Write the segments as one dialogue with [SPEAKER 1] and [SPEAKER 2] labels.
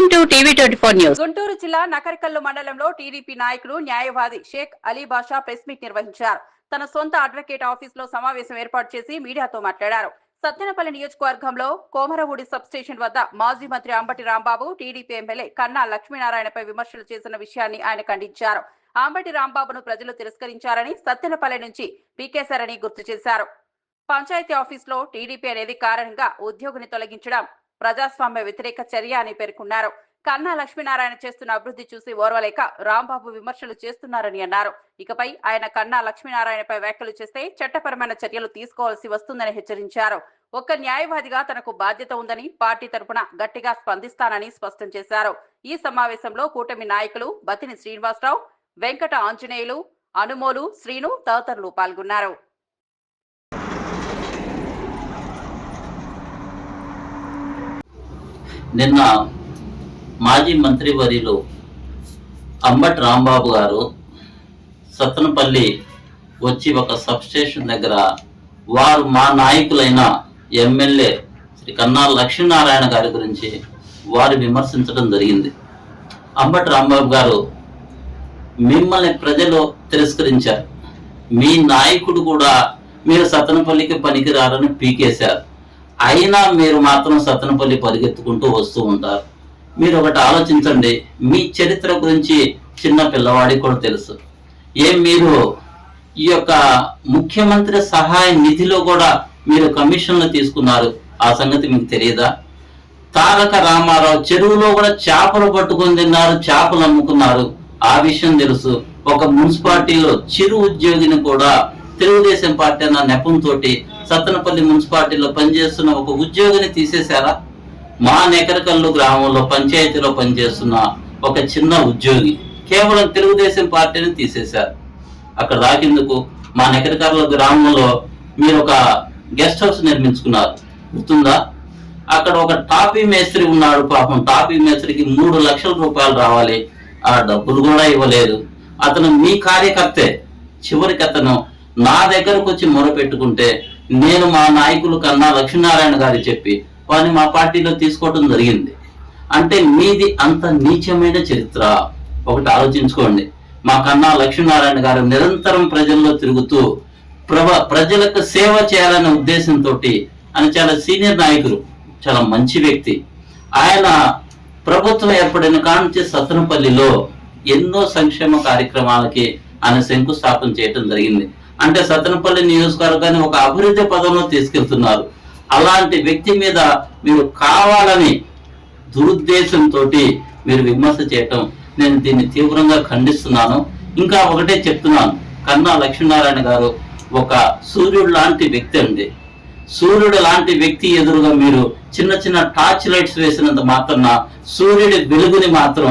[SPEAKER 1] Welcome to టీవీ24 news.
[SPEAKER 2] Guntur జిల్లా నకరికల్లు మండలంలో టీడీపీ నాయకులు న్యాయవాది షేక్ అలీ బాషా ప్రెస్ మీట్ నిర్వహించారు. తన సొంత అడ్వకేట్ ఆఫీస్ లో సమావేశం ఏర్పాటు చేసి మీడియాతో మాట్లాడారు. సత్తెనపల్లి నియోజకవర్గంలో కోమరవూడి సబ్ స్టేషన్ వద్ద మాజీ మంత్రి అంబటి రాంబాబు, టీడీపీ ఎమ్మెల్యే కన్నా లక్ష్మీనారాయణపై విమర్శలు చేసిన విషయాన్ని ఆయన ఖండించారు. అంబటి రాంబాబును ప్రజలు తిరస్కరించారని, సత్తెనపల్లి నుంచి పీకేశారని గుర్తు చేశారు. పంచాయతీ ఆఫీస్ లో టీడీపీ అనేది కారణంగా ఉద్యోగిని తొలగించడం ప్రజాస్వామ్య వ్యతిరేక చర్య అని పేర్కొన్నారు. కన్నా లక్ష్మీనారాయణ చేస్తున్న అభివృద్ధి చూసి ఓర్వలేక రాంబాబు విమర్శలు చేస్తున్నారని అన్నారు. ఇకపై ఆయన కన్నా లక్ష్మీనారాయణపై వ్యాఖ్యలు చేస్తే చట్టపరమైన చర్యలు తీసుకోవాల్సి వస్తుందని హెచ్చరించారు. ఒక్క న్యాయవాదిగా తనకు బాధ్యత ఉందని, పార్టీ తరపున గట్టిగా స్పందిస్తానని స్పష్టం చేశారు. ఈ సమావేశంలో కూటమి నాయకులు బతిని శ్రీనివాసరావు, వెంకట ఆంజనేయులు, అనుమోలు, శ్రీను తదితరులు పాల్గొన్నారు.
[SPEAKER 3] నిన్న మాజీ మంత్రివర్యులు అంబటి రాంబాబు గారు సత్తెనపల్లి వచ్చి ఒక సబ్స్టేషన్ దగ్గర వారు మా నాయకులైన ఎమ్మెల్యే శ్రీ కన్నా లక్ష్మీనారాయణ గారి గురించి వారు విమర్శించడం జరిగింది. అంబటి రాంబాబు గారు, మిమ్మల్ని ప్రజలు తిరస్కరించారు, మీ నాయకుడు కూడా మీరు సత్తెనపల్లికి పనికిరారని పీకేశారు, అయినా మీరు మాత్రం సత్తెనపల్లి పరిగెత్తుకుంటూ వస్తూ ఉంటారు. మీరు ఒకటి ఆలోచించండి, మీ చరిత్ర గురించి చిన్న పిల్లవాడికి కూడా తెలుసు. మీరు ఈ యొక్క ముఖ్యమంత్రి సహాయ నిధిలో కూడా మీరు కమిషన్లు తీసుకున్నారు, ఆ సంగతి మీకు తెలియదా? తారక రామారావు చెరువులో కూడా చేపలు పట్టుకొని తిన్నారు, చేపలు అమ్ముకున్నారు, ఆ విషయం తెలుసు. ఒక మున్సిపాలిటీలో చిరు ఉద్యోగిని కూడా తెలుగుదేశం పార్టీ అన్న నెపంతో సత్తెనపల్లి మున్సిపాలిటీలో పనిచేస్తున్న ఒక ఉద్యోగిని తీసేశారా? మా నెకరకల్లు గ్రామంలో పంచాయతీలో పనిచేస్తున్న ఒక చిన్న ఉద్యోగి కేవలం తెలుగుదేశం పార్టీని తీసేశారు. అక్కడ దాకేందుకు మా నెకరకల్లు గ్రామంలో మీరు ఒక గెస్ట్ హౌస్ నిర్మించుకున్నారు, గుర్తుందా? అక్కడ ఒక టాపీ మేస్త్రి ఉన్నాడు. పాపం టాపీ మేస్త్రికి 3 లక్షల రూపాయలు రావాలి, ఆ డబ్బులు కూడా ఇవ్వలేదు. అతను మీ కార్యకర్తే. చివరికి అతను నా దగ్గరకు వచ్చి మొరపెట్టుకుంటే నేను మా నాయకులు కన్నా లక్ష్మీనారాయణ గారి చెప్పి వారిని మా పార్టీలో తీసుకోవడం జరిగింది. అంటే మీది అంత నీచమైన చరిత్ర. ఒకటి ఆలోచించుకోండి. మా కన్నా లక్ష్మీనారాయణ గారు నిరంతరం ప్రజల్లో తిరుగుతూ ప్రజలకు సేవ చేయాలనే ఉద్దేశంతో ఆయన చాలా సీనియర్ నాయకులు, చాలా మంచి వ్యక్తి. ఆయన ప్రభుత్వం ఏర్పడిన కానుంచి సత్తెనపల్లిలో ఎన్నో సంక్షేమ కార్యక్రమాలకి ఆయన శంకుస్థాపన చేయడం జరిగింది. అంటే సత్తెనపల్లి నియోజకవర్గాన్ని ఒక అభివృద్ధి పదంలో తీసుకెళ్తున్నారు. అలాంటి వ్యక్తి మీద మీరు కావాలని దురుద్దేశంతో మీరు విమర్శ చేయటం, నేను దీన్ని తీవ్రంగా ఖండిస్తున్నాను. ఇంకా ఒకటే చెప్తున్నాను, కన్నా లక్ష్మీనారాయణ గారు ఒక సూర్యుడు లాంటి వ్యక్తి అండి. సూర్యుడు లాంటి వ్యక్తి ఎదురుగా మీరు చిన్న చిన్న టార్చ్ లైట్స్ వేసినంత మాత్రాన సూర్యుడి వెలుగుని మాత్రం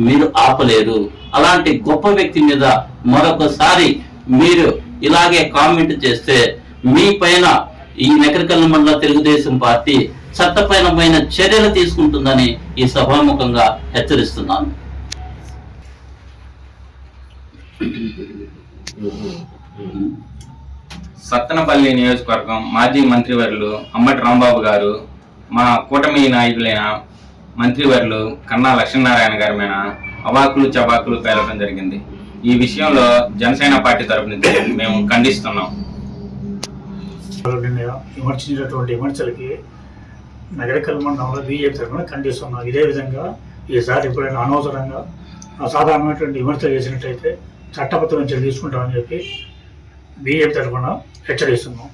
[SPEAKER 3] మీరు ఆపలేరు. అలాంటి గొప్ప వ్యక్తి మీద మరొకసారి మీరు ఇలాగే కామెంట్ చేస్తే మీ పైన ఈ నెకరికల్లు మండల తెలుగుదేశం పార్టీ చట్టపరమైన చర్యలు తీసుకుంటుందని ఈ సభాముఖంగా హెచ్చరిస్తున్నాను.
[SPEAKER 4] సత్తెనపల్లి నియోజకవర్గం మాజీ మంత్రివర్యులు అంబటి రాంబాబు గారు మా కూటమి నాయకులైన మంత్రివర్యులు కన్నా లక్ష్మీనారాయణ గారి మీద అవాకులు చవాకులు పేలడం జరిగింది. ఈ విషయంలో జనసేన పార్టీ తరపు నుంచి మేము ఖండిస్తున్నాం.
[SPEAKER 5] విమర్శించినటువంటి విమర్శలకి నగరికల్లు మండలంలో బీజేపీ తరఫున ఖండిస్తున్నాం. ఇదే విధంగా ఈసారి ఎప్పుడైనా అనవసరంగా అసాధారణమైనటువంటి విమర్శలు చేసినట్టయితే చట్టబద్ధమైన చర్య తీసుకుంటామని చెప్పి బీజేపీ తరఫున హెచ్చరిస్తున్నాం.